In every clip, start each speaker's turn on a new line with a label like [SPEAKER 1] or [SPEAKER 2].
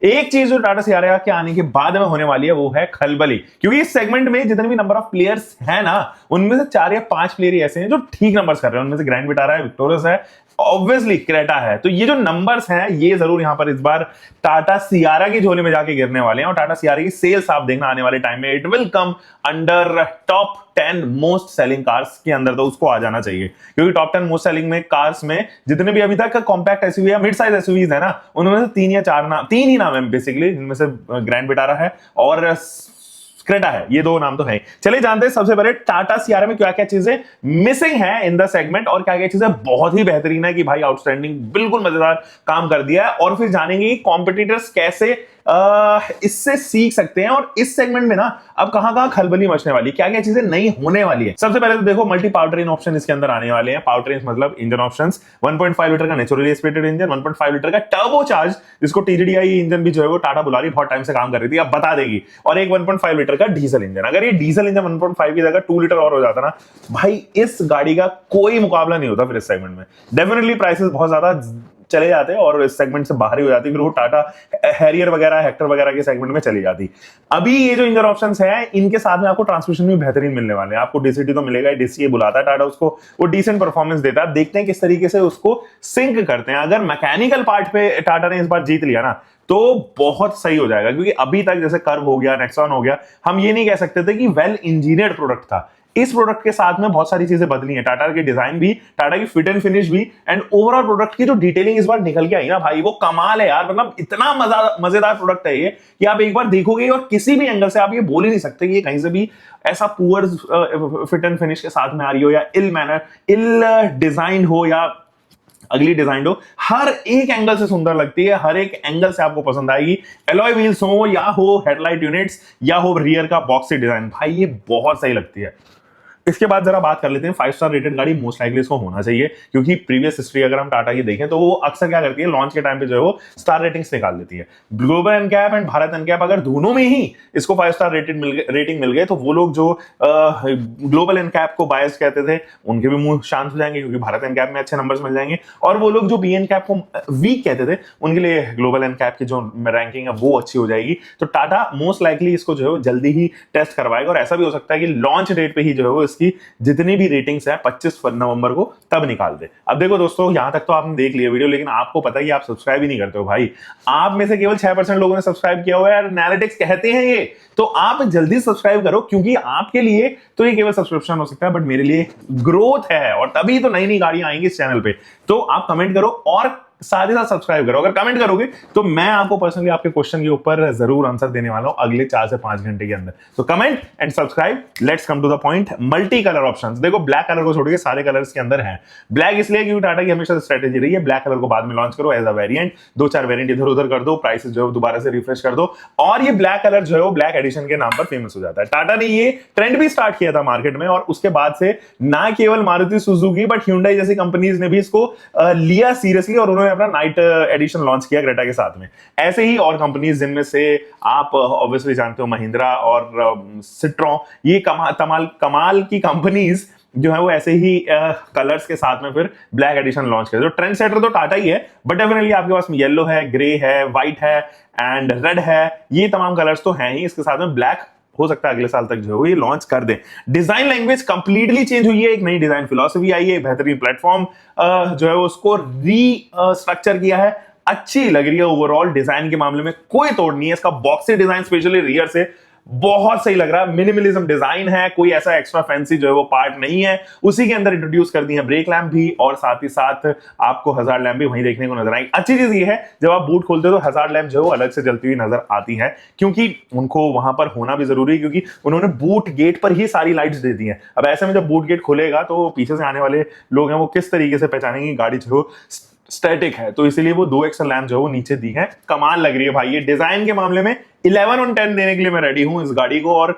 [SPEAKER 1] एक चीज जो टाटा सियारा के आने के बाद में होने वाली है वो है खलबली, क्योंकि इस सेगमेंट में जितने भी नंबर ऑफ प्लेयर्स हैं ना, उनमें से 4 या 5 प्लेयर ही ऐसे हैं जो ठीक नंबर्स कर रहे हैं। उनमें से ग्रैंड विटारा है, विक्टोरियस है, ऑब्वियसली क्रेटा है। तो ये जो नंबर्स हैं ये जरूर यहां पर इस बार टाटा सियारा की झोली में जाके गिरने वाले हैं, और टाटा सियारा की सेल्स आप देखना आने वाले टाइम में it will come under top 10 most selling cars के अंदर, तो उसको आ जाना चाहिए, क्योंकि टॉप 10 मोस्ट सेलिंग में कार्स में जितने भी अभी तक कॉम्पैक्ट एसयूवी या मिड साइज एसयूवीज है ना, उनमें से 3 या 4 नाम, 3 ही नाम है बेसिकली, जिनमें से ग्रैंड विटारा है और क्रेटा है, ये 2 नाम तो है। चलिए जानते हैं सबसे पहले टाटा सियारा में क्या क्या चीजें मिसिंग है इन द सेगमेंट, और क्या क्या चीजें बहुत ही बेहतरीन है कि भाई आउटस्टैंडिंग बिल्कुल मजेदार काम कर दिया है, और फिर जानेंगे कि कॉम्पिटिटर्स कैसे इससे सीख सकते हैं, और इस सेगमेंट में ना अब कहां-कहां खलबली मचने वाली, क्या-क्या चीजें नई होने वाली है। सबसे पहले तो देखो मल्टी पावर ट्रेन ऑप्शन इसके अंदर आने वाले हैं। पावर ट्रेन मतलब इंजन ऑप्शंस, 1.5 लीटर का नेचुरली एस्पिरेटेड इंजन, 1.5 लीटर का टर्बो चार्ज, जिसको टीजीडीआई इंजन भी जो है वो टाटा बुला रही, बहुत टाइम से काम कर रही थी, अब बता देगी, और एक 1.5 लीटर का डीजल इंजन। अगर ये डीजल इंजन 1.5 की जगह 2 लीटर और हो जाता ना भाई, इस गाड़ी का कोई मुकाबला नहीं होता फिर इस सेगमेंट में। डेफिनेटली प्राइसेस बहुत ज्यादा चले जाते हैं और इस सेगमेंट से बाहर ही हो जाती, फिर वो टाटा हैरियर वगैरह, हेक्टर वगैरह के सेगमेंट में चली जाती। अभी ये जो इंजन ऑप्शंस हैं इनके साथ में आपको ट्रांसमिशन भी बेहतरीन मिलने वाले हैं। आपको डीसीटी तो मिलेगा, डीसीए बुलाता है टाटा उसको, वो डिसेंट परफॉर्मेंस देता है। देखते हैं किस तरीके से उसको सिंक करते हैं। अगर मैकेनिकल पार्ट पे टाटा ने इस बार जीत लिया ना तो बहुत सही हो जाएगा, क्योंकि अभी तक जैसे कर्व हो गया, नेक्सॉन हो गया, हम ये नहीं कह सकते थे कि वेल इंजीनियर्ड प्रोडक्ट था। इस प्रोडक्ट के साथ में बहुत सारी चीजें बदली हैं, टाटा की डिजाइन भी, टाटा की फिट एंड फिनिश भी, एंड ओवरऑल प्रोडक्ट की जो डिटेलिंग इस बार निकल के आई ना भाई, वो कमाल है यार। मतलब इतना मजेदार प्रोडक्ट है ये कि आप एक बार देखोगे और किसी भी एंगल से आप ये बोल ही नहीं सकते कि ये कहीं से भी ऐसा पुअर फिट एंड फिनिश के साथ में आ रही हो, या इल मैनर, इल डिजाइन हो, या अगली डिजाइन हो। हर एक एंगल से सुंदर लगती है, हर एक एंगल से आपको पसंद आएगी। एलॉय व्हील्स हो या हो हेडलाइट यूनिट्स या हो रियर का बॉक्सी डिजाइन, भाई ये बहुत सही लगती है। इसके बाद जरा बात कर लेते हैं 5 स्टार रेटेड गाड़ी मोस्ट लाइकली इसको होना चाहिए, क्योंकि प्रीवियस हिस्ट्री अगर हम टाटा की देखें तो वो अक्सर क्या करती है, लॉन्च के टाइम पे जो है वो स्टार रेटिंग्स निकाल देती है। Global NCAP and Bharat NCAP अगर दोनों में ही इसको 5 स्टार रेटिंग मिल गए तो वो लोग जो ग्लोबल एनकैप को बायस कहते थे उनके भी मुंह शांत हो जाएंगे, क्योंकि भारत एनकैप में अच्छे नंबर्स मिल जाएंगे, और वो लोग जो बी एनकैप को वीक कहते थे उनके लिए ग्लोबल एनकैप की जो रैंकिंग है वो अच्छी हो जाएगी। तो टाटा मोस्ट लाइकली इसको जो है वो जल्दी ही टेस्ट करवाएगा, और ऐसा भी हो सकता है कि लॉन्च डेट पे ही जो है वो इसकी जितनी भी रेटिंग्स है 25 नवंबर को तब निकाल दे। अब देखो दोस्तों, यहां तक तो आपने देख लिया वीडियो, लेकिन आपको पता है कि आप सब्सक्राइब ही नहीं करते हो भाई। आप में से केवल 6% लोगों ने सब्सक्राइब किया हुआ है, एनालिटिक्स कहते हैं ये, तो आप जल्दी सब्सक्राइब करो, क्योंकि आपके लिए तो ये केवल सब्सक्रिप्शन हो सकता है, बट मेरे लिए ग्रोथ है, और तभी तो नई नई गाड़ियां आएंगी इस चैनल पे। तो आप कमेंट करो और साथ ही साथ सब्सक्राइब करो। अगर कमेंट करोगे तो मैं आपको पर्सनली आपके क्वेश्चन के ऊपर जरूर आंसर देने वाला हूं अगले 4 से 5 घंटे के अंदर। तो comment and subscribe. Let's come to the point. Multi colour options, देखो ब्लैक कलर को छोड़ के सारे कलर्स के अंदर हैं। ब्लैक इसलिए क्योंकि टाटा की हमेशा स्ट्रेटेजी रही है ब्लैक कलर को बाद में लॉन्च करो एज अ वेरिएंट, 2-4 वेरिएंट इधर उधर कर दो, प्राइसेस जो है दोबारा से रिफ्रेश कर दो, और ये ब्लैक कलर जो है वो ब्लैक एडिशन के नाम पर फेमस हो जाता है। टाटा ने ये ट्रेंड भी स्टार्ट किया था मार्केट में, और उसके बाद से ना केवल मारुति सुजुकी बट ह्यूंडई जैसी कंपनीज ने भी इसको लिया सीरियसली, और उन्होंने अपना नाइट एडिशन लॉन्च किया क्रेटा के साथ में। ऐसे ही और कंपनीज जिनमें से आप ऑब्वियसली जानते हो महिंद्रा और सिट्रोन, ये कमाल की कंपनीज जो है वो ऐसे ही कलर्स के साथ में फिर ब्लैक एडिशन लॉन्च किया। तो ट्रेंड सेटर तो टाटा ही है, बट डेफिनेटली आपके पास येलो है, ग्रे है, व्हाइट है एंड रेड है, ये तमाम कलर्स तो हैं ही। इसके साथ में ब्लैक हो सकता है अगले साल तक जो है वो ये लॉन्च कर दे। डिजाइन लैंग्वेज कंप्लीटली चेंज हुई है, एक नई डिजाइन फिलॉसफी आई है, बेहतरीन प्लेटफॉर्म जो है उसको स्ट्रक्चर किया है, अच्छी लग रही है। ओवरऑल डिजाइन के मामले में कोई तोड़ नहीं है। इसका बॉक्सी डिजाइन स्पेशली रियर से बहुत सही लग रहा है, मिनिमलिज्म डिजाइन है, कोई ऐसा एक्स्ट्रा फैंसी जो है वो पार्ट नहीं है। उसी के अंदर इंट्रोड्यूस कर दी है ब्रेक लैंप भी, और साथ ही साथ आपको हजार्ड लैंप भी वहीं देखने को नजर आएंगे। अच्छी चीज ये है जब आप बूट खोलते हो तो हजार्ड लैंप जो है वो अलग से जलती हुई नजर आती है, क्योंकि उनको वहां पर होना भी जरूरी है, क्योंकि उन्होंने बूट गेट पर ही सारी लाइट्स दे दी है। अब ऐसे में जब बूट गेट खुलेगा तो पीछे से आने वाले लोग हैं वो किस तरीके से पहचानेंगे गाड़ी जो स्टैटिक है, तो इसीलिए वो 2 एक्सल लैंप जो है वो नीचे दी है। कमाल लग रही है भाई। ये डिजाइन के मामले में 11 on 10 देने के लिए मैं रेडी हूं इस गाड़ी को, और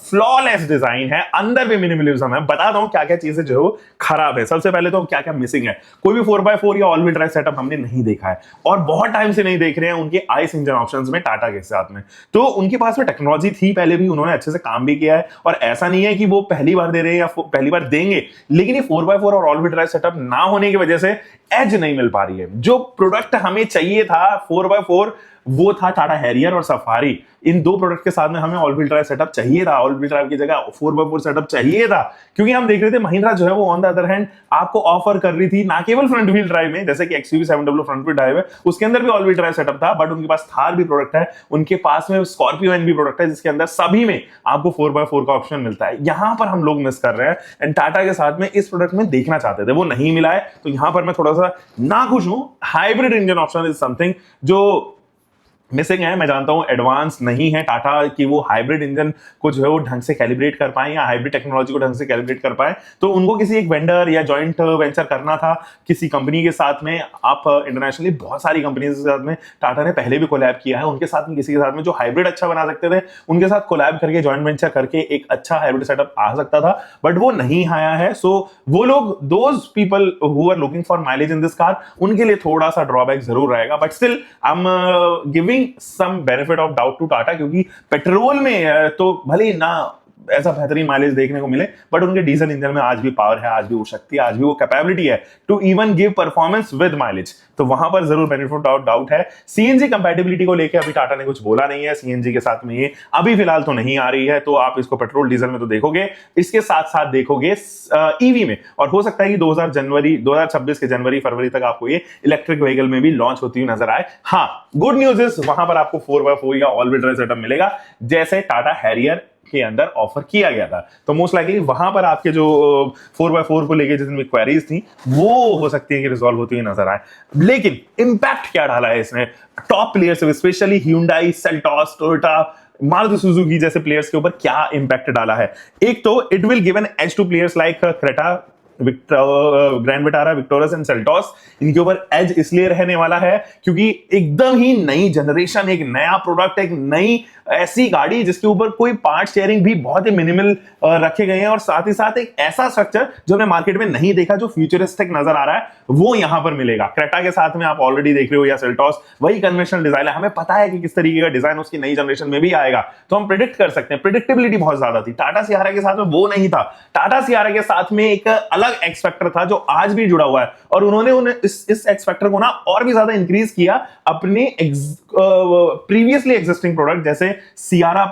[SPEAKER 1] फ्लॉलेस डिजाइन है, अंदर भी मिनिमलिज्म है। बताता हूं क्या क्या चीजें जो खराब है। सबसे पहले तो क्या क्या मिसिंग है, कोई भी 4x4 या ऑल व्हील ड्राइव सेटअप हमने नहीं देखा है, और बहुत टाइम से नहीं देख रहे हैं उनके आइस इंजन ऑप्शंस में टाटा के साथ में। तो उनके पास में टेक्नोलॉजी थी पहले भी, उन्होंने अच्छे से काम भी किया है, और ऐसा नहीं है कि वो पहली बार दे रहे हैं या पहली बार देंगे, लेकिन ये 4x4 और ऑल व्हील ड्राइव सेटअप ना होने की वजह से एज नहीं मिल पा रही है। जो प्रोडक्ट हमें चाहिए था 4x4 वो था टाटा हैरियर और सफारी। इन दो प्रोडक्ट के साथ में हमें ऑल व्हील ड्राइव सेटअप चाहिए था, ऑल व्हील ड्राइव की जगह 4x4 सेटअप चाहिए था, क्योंकि हम देख रहे थे महिंद्रा जो है वो ऑन द अदर हैंड आपको ऑफर कर रही थी ना केवल फ्रंट व्हील ड्राइव में, जैसे कि XUV 7W front wheel drive है उसके अंदर भी ऑल व्हील ड्राइव सेटअप था, बट उनके पास थार भी प्रोडक्ट है, उनके पास में स्कॉर्पियो एन भी प्रोडक्ट है जिसके अंदर सभी में आपको 4x4 का ऑप्शन मिलता है। यहां पर हम लोग मिस कर रहे हैं एंड टाटा के साथ में इस प्रोडक्ट में देखना चाहते थे, वो नहीं मिला है, तो यहां पर मैं थोड़ा सा नाखुश हूं। Hybrid engine option is something जो मिसिंग है। मैं जानता हूं एडवांस नहीं है टाटा कि वो हाइब्रिड इंजन को जो है वो ढंग से कैलिब्रेट कर पाए या हाइब्रिड टेक्नोलॉजी को ढंग से कैलिब्रेट कर पाए, तो उनको किसी एक वेंडर या जॉइंट वेंचर करना था किसी कंपनी के साथ में। आप इंटरनेशनली बहुत सारी कंपनीज के साथ में टाटा ने पहले भी कोलैब किया है, उनके साथ में किसी के साथ में जो हाइब्रिड अच्छा बना सकते थे उनके साथ कोलैब करके जॉइंट वेंचर करके एक अच्छा हाइब्रिड सेटअप आ सकता था, बट वो नहीं आया है। सो वो लोग those people who are looking for mileage in this car उनके लिए थोड़ा सा ड्रॉबैक जरूर रहेगा, but still I am giving some benefit of doubt to Tata, क्योंकि पेट्रोल में तो भले ही ना ऐसा बेहतरीन माइलेज देखने को मिले, बट उनके डीजल इंजन में आज भी पावर है, आज भी वो शक्ति है, आज भी वो कैपेबिलिटी है to even give performance with mileage, तो वहां पर जरूर बेनिफिट ऑफ डाउट है। सीएनजी कंपैटिबिलिटी को लेकर अभी टाटा ने कुछ बोला नहीं है, सीएनजी के साथ में ये अभी फिलहाल तो नहीं आ रही है, तो आप इसको पेट्रोल डीजल में तो देखोगे, इसके साथ साथ देखोगे ईवी में, और हो सकता है कि 2026 के जनवरी फरवरी तक आपको ये इलेक्ट्रिक व्हीकल में भी लॉन्च होती हुई नजर आए। हाँ, गुड न्यूज इज वहां पर आपको 4x4 या ऑल व्हील ड्राइव सेटअप मिलेगा जैसे टाटा हैरियर के अंदर ऑफर किया गया था, तो मोस्ट लाइकली वहां पर आपके जो 4x4 को लेके जितनी क्वेरीज थी वो हो सकती है कि रिजॉल्व होती हुई नजर आए। लेकिन इंपैक्ट क्या डाला है इसने top players specially Hyundai, Seltos, Toyota, Maruti Suzuki जैसे प्लेयर्स के ऊपर क्या इंपैक्ट डाला है? एक तो it will give an edge to players like Creta, Grand Vitara, Victoris and Seltos. इनके ऊपर एज इसलिए रहने वाला है क्योंकि एकदम ही नई जनरेशन, एक नया प्रोडक्ट, एक नई ऐसी गाड़ी जिसके ऊपर कोई पार्ट शेयरिंग भी बहुत ही मिनिमल रखे गए हैं, और साथ ही साथ एक ऐसा स्ट्रक्चर जो हमने मार्केट में नहीं देखा, जो फ्यूचरिस्टिक नजर आ रहा है, वो यहां पर मिलेगा। क्रेटा के साथ में आप ऑलरेडी देख रहे हो, या सेल्टॉस वही कन्वेंशनल डिजाइन है, हमें पता है कि किस तरीके का डिजाइन उसकी नई जनरेशन में भी आएगा, तो हम प्रिडिक्ट कर सकते हैं। प्रिडिक्टेबिलिटी बहुत ज्यादा थी, टाटा सियारा के साथ में वो नहीं था। टाटा सियारा के साथ में एक अलग एक्स फैक्टर था जो आज भी जुड़ा हुआ है, और उन्होंने इस एक्स फैक्टर को ना और भी ज्यादा इंक्रीज किया अपने प्रीवियसली एग्जिस्टिंग प्रोडक्ट, जैसे सियारा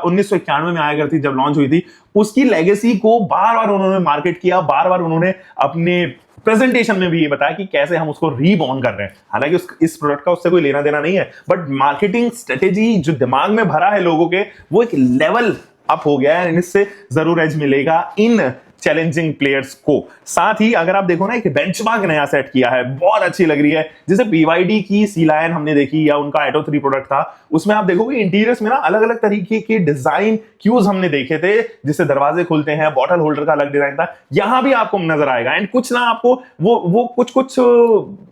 [SPEAKER 1] 1991 में आया करती जब लॉन्च हुई थी, उसकी लेगेसी को बार बार उन्होंने मार्केट किया, बार बार उन्होंने अपने प्रेजेंटेशन में भी ये बताया कि कैसे हम उसको रीबॉर्न कर रहे हैं। हालांकि इस प्रोडक्ट का उससे कोई लेना देना नहीं है, बट मार्केटिंग स्ट्रेटेजी जो दिमाग में भरा है लोगों के, वो एक लेवल अप हो गया है, इससे जरूर एज मिलेगा इन चैलेंजिंग प्लेयर्स को। साथ ही अगर आप देखो ना, एक बेंचमार्क नया सेट किया है, बहुत अच्छी लग रही है। जैसे BYD की सी लायन हमने देखी, या उनका एटो 3 प्रोडक्ट था, उसमें आप देखोगे इंटीरियर्स में ना अलग अलग तरीके के डिजाइन क्यूज हमने देखे थे, जिससे दरवाजे खुलते हैं, बॉटल होल्डर का अलग डिजाइन था, यहां भी आपको नजर आएगा। एंड कुछ ना आपको वो कुछ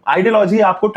[SPEAKER 1] आइडियोलॉजी आपको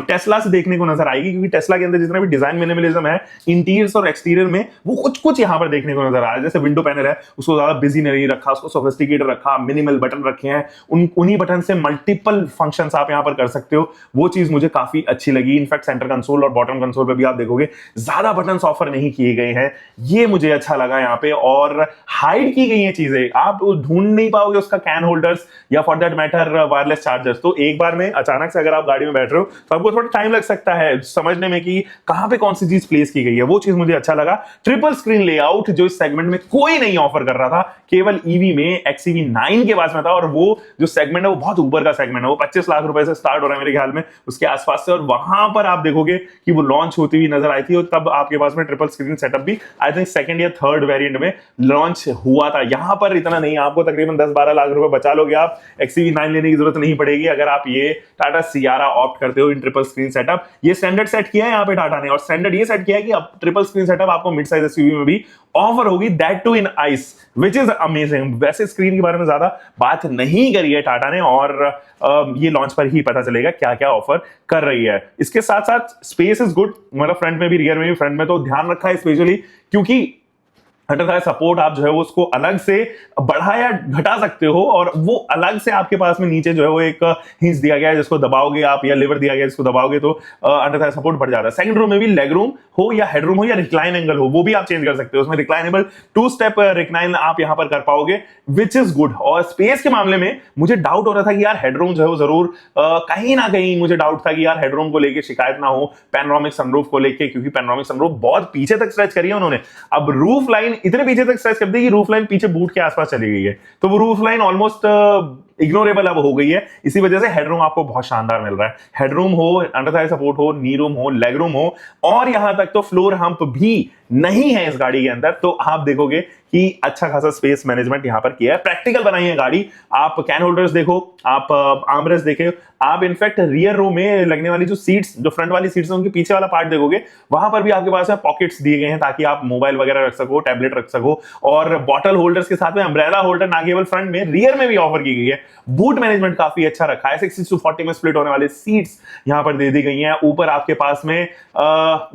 [SPEAKER 1] टेस्ला से देखने को नजर आएगी, क्योंकि टेस्ला के अंदर जितना भी डिजाइन मिनिमलिज्म है इंटीरियर्स और एक्सटीरियर में, वो कुछ यहां पर देखने को नजर आ रहा है। जैसे विंडो पैनल है, उसको ज्यादा बिजी नहीं रखा, उसको सोफिस्टिकेटेड रखा, मिनिमल बटन रखे हैं, उन्हीं बटन से मल्टीपल फंक्शंस आप यहां पर कर सकते हो, वो चीज मुझे काफी अच्छी लगी। इनफैक्ट सेंटर कंसोल और बॉटम कंसोल पे भी आप देखोगे ज्यादा बटन ऑफर नहीं किए गए हैं, ये मुझे अच्छा लगा यहाँ पे। और हाइड की गई है चीजें, आप ढूंढ नहीं पाओगे उसका कैन होल्डर्स या for that matter wireless chargers, तो एक बार में अचानक से अगर आप गाड़ी में बैठ रहे हो तो आपको थोड़ा टाइम लग सकता है समझने में कि कहां पे कौन सी चीज प्लेस की गई है, वो चीज मुझे अच्छा लगा। ट्रिपल स्क्रीन लेआउट जो इस सेगमेंट में कोई नहीं ऑफर कर रहा था, केवल ईवी में XEV 9 के पास में था, और वो जो सेगमेंट है वो बहुत ऊपर का सेगमेंट है, वो 25 लाख रुपए से स्टार्ट हो रहा है मेरे ख्याल में, उसके आसपास से। और वहां पर आप देखोगे कि वो लॉन्च होती हुई नजर आई थी, और तब आपके पास में ट्रिपल स्क्रीन सेटअप भी आई थिंक सेकंड या थर्ड वेरिएंट में लॉन्च हुआ था। यहां पर इतना नहीं, आपको तकरीबन 10-12 लाख रुपए बचा लोगे आप, XEV 9 लेने की जरूरत नहीं पड़ेगी अगर आप ये टाटा सियारा ऑप्ट करते हो इन ट्रिपल स्क्रीन सेटअप। ये स्टैंडर्ड सेट किया है यहाँ पे टाटा ने, और स्टैंडर्ड ये सेट किया है कि अब ट्रिपल स्क्रीन सेटअप आपको मिड साइज एसयूवी में भी ऑफर होगी, that too in ICE, which is amazing. वैसे स्क्रीन के बारे में ज्यादा बात नहीं करी है टाटा ने, और ये लॉन्च पर ही पता चलेगा क्या क्या ऑफर कर रही है। इसके साथ साथ स्पेस इज गुड, मतलब फ्रंट में भी रियर में भी। फ्रंट में तो ध्यान रखा है स्पेशली, क्योंकि अंडर थाई सपोर्ट आप जो है वो उसको अलग से बढ़ा या घटा सकते हो, और वो अलग से आपके पास में नीचे जो है वो एक हिंज दिया गया है जिसको दबाओगे आप, या लिवर दिया गया है जिसको दबाओगे तो अंडर थाई सपोर्ट बढ़ जाता है। सेकंड रो में भी लेग रूम हो या हेड रूम हो या रिक्लाइन एंगल हो, वो भी आप चेंज कर सकते हो। उसमें रिक्लाइनेबल 2 स्टेप रिक्लाइन आप यहां पर कर पाओगे, विच इज गुड। और स्पेस के मामले में मुझे डाउट हो रहा था कि यार हेडरूम जो है वो जरूर कहीं ना कहीं मुझे डाउट था कि यार हेडरूम को लेके शिकायत ना हो पैनोरामिक सनरूफ को लेके, क्योंकि पैनोरामिक सनरूफ बहुत पीछे तक स्ट्रेच करी है उन्होंने। अब रूफ लाइन इतने पीछे तक स्ट्रेच कर दी कि रूफ लाइन पीछे बूट के आसपास चली गई है, तो वो रूफ लाइन ऑलमोस्ट इग्नोरेबल अब हो गई है। इसी वजह से हेडरूम आपको बहुत शानदार मिल रहा है। हेडरूम हो, अंडर थाई सपोर्ट हो, नी रूम हो, लेग रूम हो, और यहां तक तो फ्लोर हम्प भी नहीं है इस गाड़ी के अंदर, तो आप देखोगे कि अच्छा खासा स्पेस मैनेजमेंट यहां पर किया है, प्रैक्टिकल बनाई है गाड़ी। आप कैन होल्डर्स देखो, आप आर्मरेस्ट देखे, आप इनफैक्ट रियर रो में लगने वाली जो सीट्स, जो फ्रंट वाली सीट्स है उनके पीछे वाला पार्ट देखोगे, वहां पर भी आपके पास में पॉकेट्स दिए गए हैं ताकि आप मोबाइल वगैरह रख सको, टैबलेट रख सको, और बॉटल होल्डर्स के साथ में अम्ब्रेला होल्डर ना केवल फ्रंट में, रियर में भी ऑफर की गई है। बूट मैनेजमेंट काफी अच्छा रखा है, 60/40 में स्प्लिट होने वाले सीट्स यहां पर दे दी गई हैं। ऊपर आपके पास में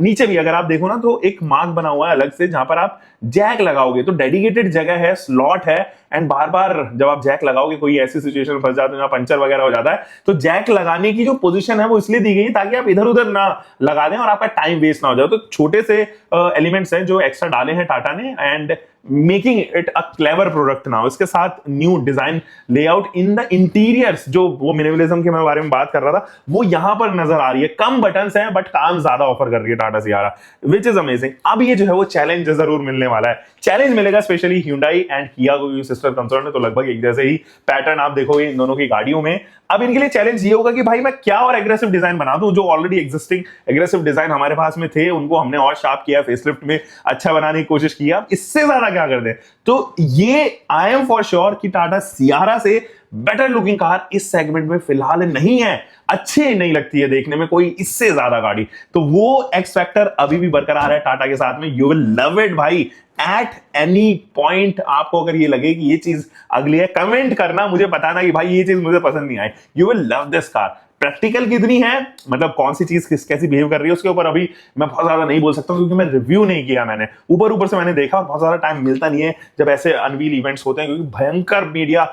[SPEAKER 1] नीचे भी अगर आप देखो ना तो एक मार्क बना हुआ है अलग से जहां पर आप जैक लगाओगे, तो डेडिकेटेड जगह है, स्लॉट है, एंड बार बार जब आप जैक लगाओगे कोई ऐसी सिचुएशन में फंस जाते हो जहां पंचर वगैरह हो जाता है, तो जैक लगाने की जो पोजीशन है वो इसलिए दी गई है ताकि आप इधर उधर ना लगा दें और आपका टाइम वेस्ट ना हो जाए। तो छोटे से एलिमेंट्स हैं जो एक्स्ट्रा डाले हैं टाटा ने, and making it a clever product now. इसके साथ new design layout in the interiors, जो वो मिनिमलिज्म के मैं बारे में बात कर रहा था, वो यहां पर नजर आ रही है। कम बटन्स हैं बट काम ज्यादा ऑफर कर रही है Tata Sierra, which is amazing. अब ये जो है वो चैलेंज जरूर मिलने वाला है, चैलेंज मिलेगा स्पेशली Hyundai एंड किया को, सिस्टर कंसर्न है, तो लगभग एक जैसे ही पैटर्न आप देखोगे इन दोनों की गाड़ियों में। अब इनके लिए चैलेंज ये होगा कि भाई मैं क्या और एग्रेसिव डिजाइन बना दूं। जो ऑलरेडी एग्जिस्टिंग एग्रेसिव डिजाइन हमारे पास में थे उनको हमने और शार्प किया, फेसलिफ्ट में अच्छा बनाने की कोशिश की, अब इससे ज्यादा क्या कर दें। तो ये आई एम फॉर श्योर कि टाटा सियारा से बेटर लुकिंग कार इस सेगमेंट में फिलहाल नहीं है, अच्छी नहीं लगती है देखने में कोई इससे ज्यादा गाड़ी। तो वो एक्स फैक्टर अभी भी बरकरार है टाटा के साथ में। यू विल लव इट भाई एट एनी पॉइंट। आपको अगर ये लगे कि ये चीज अगली है, कमेंट करना, मुझे बताना कि भाई ये चीज मुझे पसंद नहीं आई। You will love this car. Practical कितनी है, मतलब कौन सी चीज कैसी बिहेव कर रही है, उसके ऊपर अभी मैं बहुत ज्यादा नहीं बोल सकता क्योंकि मैं रिव्यू नहीं किया। मैंने ऊपर से मैंने देखा, बहुत ज्यादा टाइम मिलता नहीं है जब ऐसे अनवील इवेंट्स होते हैं, क्योंकि भयंकर मीडिया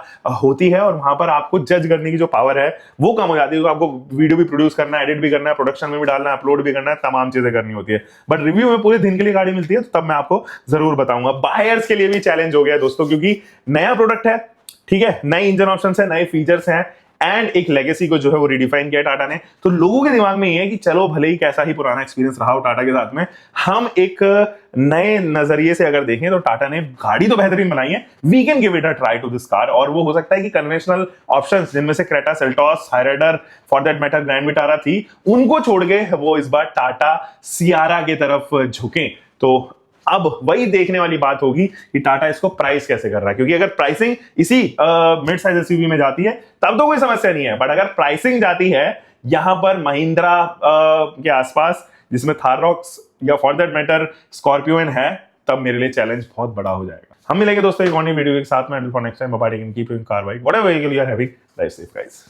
[SPEAKER 1] होती है और वहां पर आपको जज करने की जो पावर है वो कम हो जाती है। आपको वीडियो भी प्रोड्यूस करना है, एडिट भी करना है, प्रोडक्शन में भी डालना है, अपलोड भी करना है, तमाम चीजें करनी होती है। बट रिव्यू में पूरे दिन के लिए गाड़ी मिलती है, तो तब मैं आपको जरूर बताऊंगा। बायर्स के लिए भी चैलेंज हो गया दोस्तों, क्योंकि नया प्रोडक्ट है, ठीक है, नए इंजन ऑप्शन है, नए फीचर्स हैं, एंड एक लेगेसी को जो है वो रिडिफाइन किया टाटा ने। तो लोगों के दिमाग में ये है कि चलो भले ही कैसा ही पुराना एक्सपीरियंस रहा हो टाटा के साथ में, हम एक नए नजरिए से अगर देखें तो टाटा ने गाड़ी तो बेहतरीन बनाई है, we can give it a try to this car. और वो हो सकता है कि कन्वेंशनल ऑप्शंस जिनमें से Creta, Seltos, Hyryder, for that matter grand Vitara थी, उनको छोड़ के वो इस बार टाटा सियारा की तरफ झुकें। तो अब वही देखने वाली बात होगी कि टाटा इसको प्राइस कैसे कर रहा है, क्योंकि अगर प्राइसिंग इसी मिड साइज एसयूवी में जाती है तब तो कोई समस्या नहीं है, बट अगर प्राइसिंग जाती है यहां पर महिंद्रा के आसपास, जिसमें थार रॉक्स या फॉर दैट मैटर स्कॉर्पियोन है, तब मेरे लिए चैलेंज बहुत बड़ा हो जाएगा। हम मिलेंगे दोस्तों एक और नई वीडियो के साथ में। Until for next time, bye bye, keep doing car bike whatever vehicle you are having, drive safe guys.